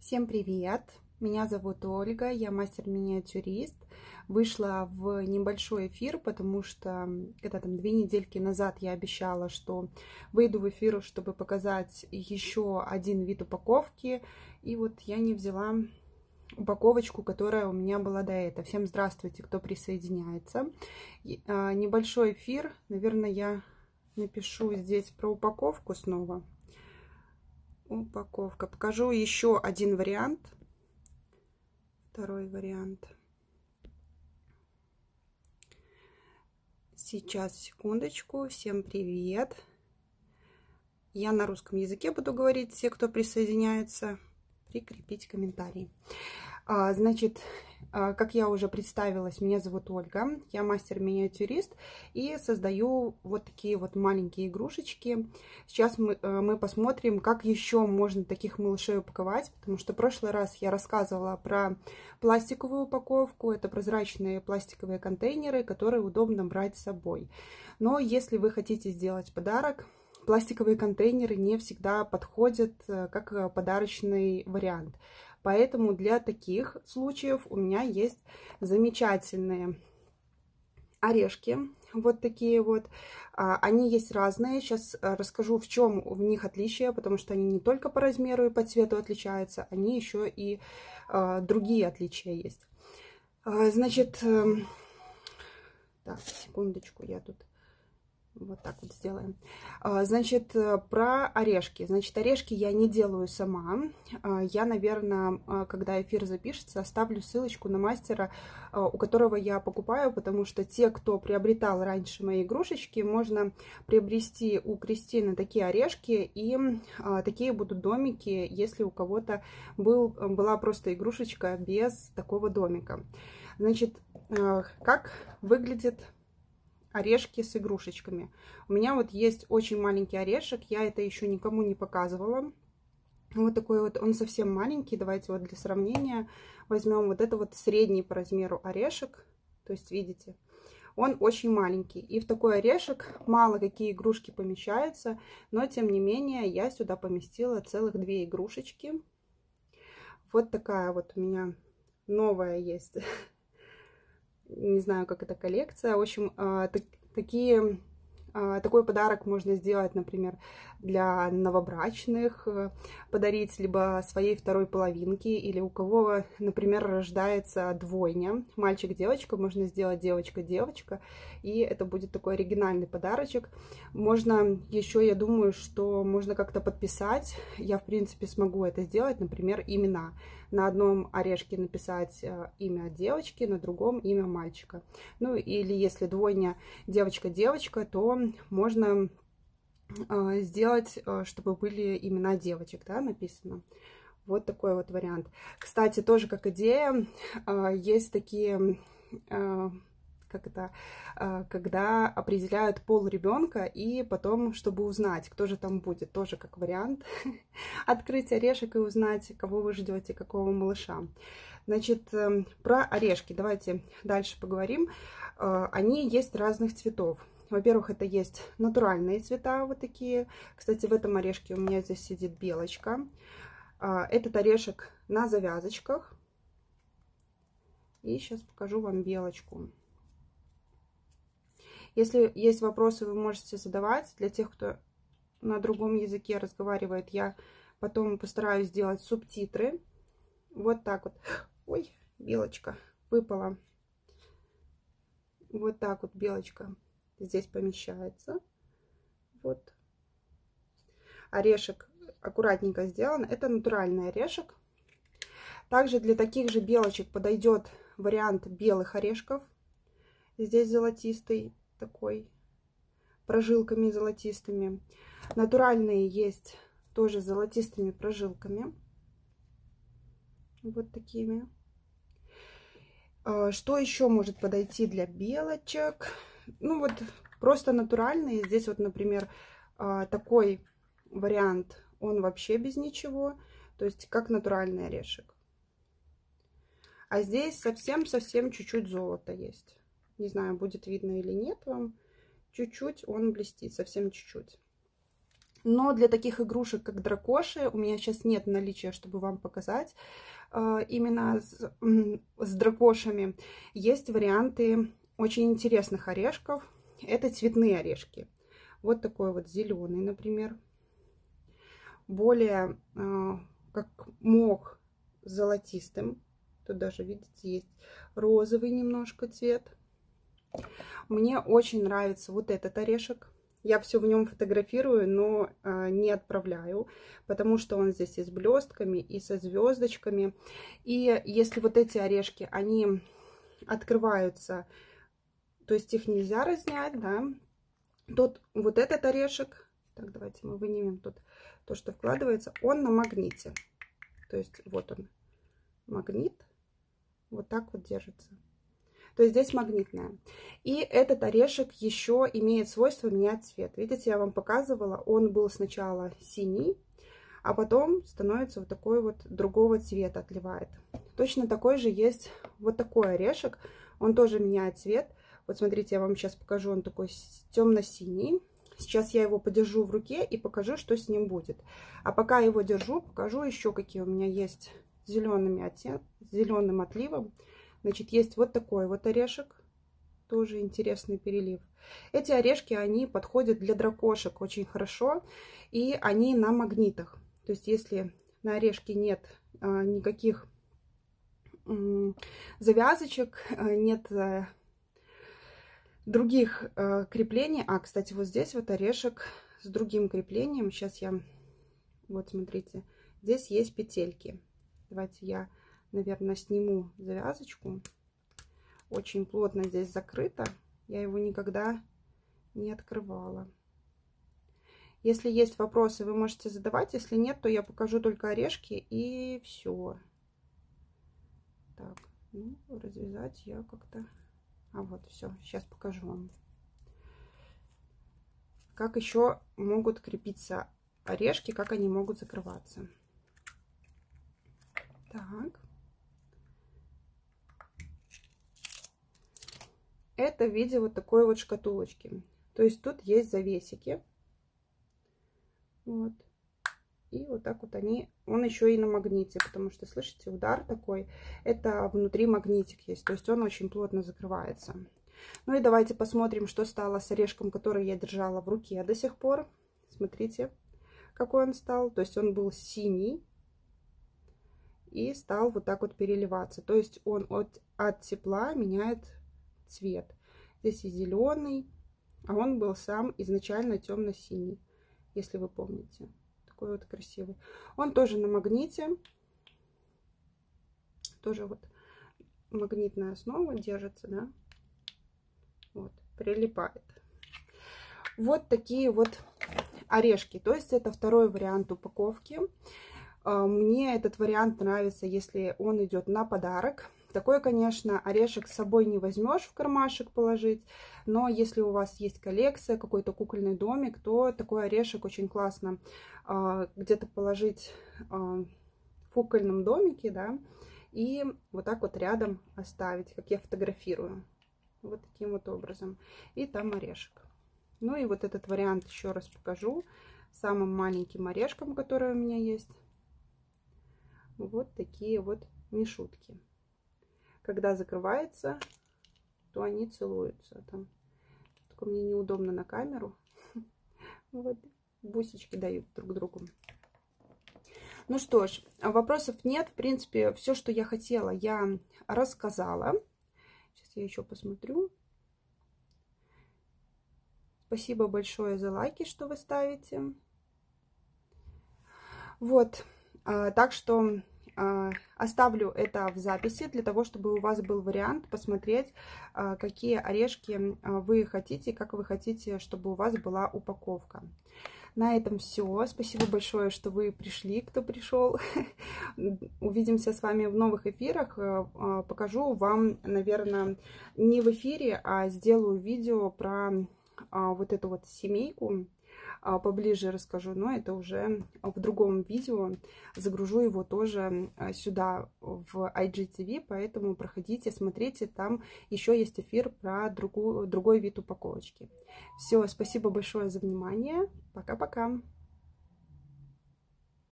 Всем привет! Меня зовут Ольга, я мастер-миниатюрист. Вышла в небольшой эфир, потому что когда 2 недельки назад я обещала, что выйду в эфир, чтобы показать еще один вид упаковки. И вот я не взяла упаковочку, которая у меня была до этого. Всем здравствуйте, кто присоединяется. Небольшой эфир, наверное, я напишу здесь про упаковку снова. Упаковка. Покажу еще один вариант. Второй вариант. Сейчас, секундочку. Всем привет. Я на русском языке буду говорить. Все, кто присоединяется, прикрепить комментарий. Значит, как я уже представилась, меня зовут Ольга, я мастер-миниатюрист и создаю вот такие вот маленькие игрушечки. Сейчас мы посмотрим, как еще можно таких малышей упаковать, потому что в прошлый раз я рассказывала про пластиковую упаковку. Это прозрачные пластиковые контейнеры, которые удобно брать с собой. Но если вы хотите сделать подарок, пластиковые контейнеры не всегда подходят как подарочный вариант. Поэтому для таких случаев у меня есть замечательные орешки. Вот такие вот. Они есть разные. Сейчас расскажу, в чем в них отличие, потому что они не только по размеру и по цвету отличаются, они еще и другие отличия есть. Значит, так, секундочку, я тут... Вот так вот сделаем. Значит, про орешки. Значит, орешки я не делаю сама. Я, наверное, когда эфир запишется, оставлю ссылочку на мастера, у которого я покупаю, потому что те, кто приобретал раньше мои игрушечки, можно приобрести у Кристины такие орешки, и такие будут домики, если у кого-то была просто игрушечка без такого домика. Значит, как выглядит орешки с игрушечками. У меня вот есть очень маленький орешек, я это еще никому не показывала. Вот такой вот, он совсем маленький. Давайте вот для сравнения возьмем вот это вот средний по размеру орешек. То есть, видите, он очень маленький. И в такой орешек мало какие игрушки помещаются, но тем не менее я сюда поместила целых 2 игрушечки. Вот такая вот у меня новая есть. Не знаю, как это коллекция. В общем, такой подарок можно сделать, например, для новобрачных, подарить либо своей второй половинке, или у кого, например, рождается двойня, мальчик-девочка, можно сделать девочка-девочка, и это будет такой оригинальный подарочек. Можно еще, я думаю, что можно как-то подписать, я, в принципе, смогу это сделать, например, имена. На одном орешке написать имя девочки, на другом имя мальчика. Ну, или если двойня девочка-девочка, то можно сделать, чтобы были имена девочек, да, написано. Вот такой вот вариант. Кстати, тоже как идея, есть такие... когда определяют пол ребенка, и потом, чтобы узнать, кто же там будет, тоже как вариант открыть орешек и узнать, кого вы ждете, какого малыша. Значит, про орешки давайте дальше поговорим. Они есть разных цветов. Во-первых, это есть натуральные цвета, вот такие. Кстати, в этом орешке у меня здесь сидит белочка. Этот орешек на завязочках. И сейчас покажу вам белочку. Если есть вопросы, вы можете задавать. Для тех, кто на другом языке разговаривает, я потом постараюсь сделать субтитры. Вот так вот. Ой, белочка выпала. Вот так вот белочка здесь помещается. Вот. Орешек аккуратненько сделан. Это натуральный орешек. Также для таких же белочек подойдет вариант белых орешков. Здесь золотистый такой, прожилками золотистыми. Натуральные есть тоже с золотистыми прожилками. Вот такими. Что еще может подойти для белочек? Ну вот просто натуральные. Здесь вот, например, такой вариант, он вообще без ничего. То есть как натуральный орешек. А здесь совсем-совсем чуть-чуть золота есть. Не знаю, будет видно или нет вам. Чуть-чуть он блестит, совсем чуть-чуть. Но для таких игрушек, как дракоши, у меня сейчас нет наличия, чтобы вам показать именно с дракошами. Есть варианты очень интересных орешков. Это цветные орешки. Вот такой вот зеленый, например. Более как мох с золотистым. Тут даже, видите, есть розовый немножко цвет. Мне очень нравится вот этот орешек. Я все в нем фотографирую, но не отправляю, потому что он здесь и с блестками, и со звездочками. И если вот эти орешки, они открываются, то есть их нельзя разнять, да, то вот этот орешек, так, давайте мы вынимем тут то, что вкладывается, он на магните. То есть вот он, магнит, вот так вот держится. То есть здесь магнитная. И этот орешек еще имеет свойство менять цвет. Видите, я вам показывала, он был сначала синий, а потом становится вот такой вот другого цвета, отливает. Точно такой же есть вот такой орешек, он тоже меняет цвет. Вот смотрите, я вам сейчас покажу, он такой темно-синий. Сейчас я его подержу в руке и покажу, что с ним будет. А пока его держу, покажу еще, какие у меня есть зеленым отливом. Значит, есть вот такой вот орешек, тоже интересный перелив. Эти орешки, они подходят для дракошек очень хорошо, и они на магнитах. То есть, если на орешке нет никаких завязочек, нет других креплений. А, кстати, вот здесь вот орешек с другим креплением. Сейчас я, вот смотрите, здесь есть петельки. Давайте я, наверное, сниму завязочку. Очень плотно здесь закрыто. Я его никогда не открывала. Если есть вопросы, вы можете задавать. Если нет, то я покажу только орешки и все. Так, ну, развязать я как-то... А вот, все, сейчас покажу вам. Как еще могут крепиться орешки, как они могут закрываться. Так. Это в виде вот такой вот шкатулочки. То есть тут есть завесики. Вот. И вот так вот он еще и на магните, потому что, слышите, удар такой, это внутри магнитик есть, то есть он очень плотно закрывается. Ну и давайте посмотрим, что стало с орешком, который я держала в руке до сих пор. Смотрите, какой он стал, то есть он был синий и стал вот так вот переливаться, то есть он от тепла меняет цвет. Здесь и зеленый, а он был сам изначально темно-синий, если вы помните. Такой вот красивый. Он тоже на магните. Тоже вот магнитная основа держится, да. Вот, прилипает. Вот такие вот орешки. То есть это второй вариант упаковки. Мне этот вариант нравится, если он идет на подарок. Такой, конечно, орешек с собой не возьмешь в кармашек положить, но если у вас есть коллекция, какой-то кукольный домик, то такой орешек очень классно где-то положить в кукольном домике, да, и вот так вот рядом оставить, как я фотографирую, вот таким вот образом. И там орешек. Ну и вот этот вариант еще раз покажу самым маленьким орешком, который у меня есть. Вот такие вот мишутки. Когда закрывается, то они целуются. Там только мне неудобно на камеру. Вот бусечки дают друг другу. Ну что ж, вопросов нет. В принципе, все, что я хотела, я рассказала. Сейчас я еще посмотрю. Спасибо большое за лайки, что вы ставите. Вот, так что... Оставлю это в записи, для того, чтобы у вас был вариант посмотреть, какие орешки вы хотите, как вы хотите, чтобы у вас была упаковка. На этом все. Спасибо большое, что вы пришли, кто пришел. Увидимся с вами в новых эфирах. Покажу вам, наверное, не в эфире, а сделаю видео про вот эту вот семейку. Поближе расскажу, но это уже в другом видео. Загружу его тоже сюда в IGTV, поэтому проходите, смотрите, там еще есть эфир про другой вид упаковочки. Все, спасибо большое за внимание. Пока-пока.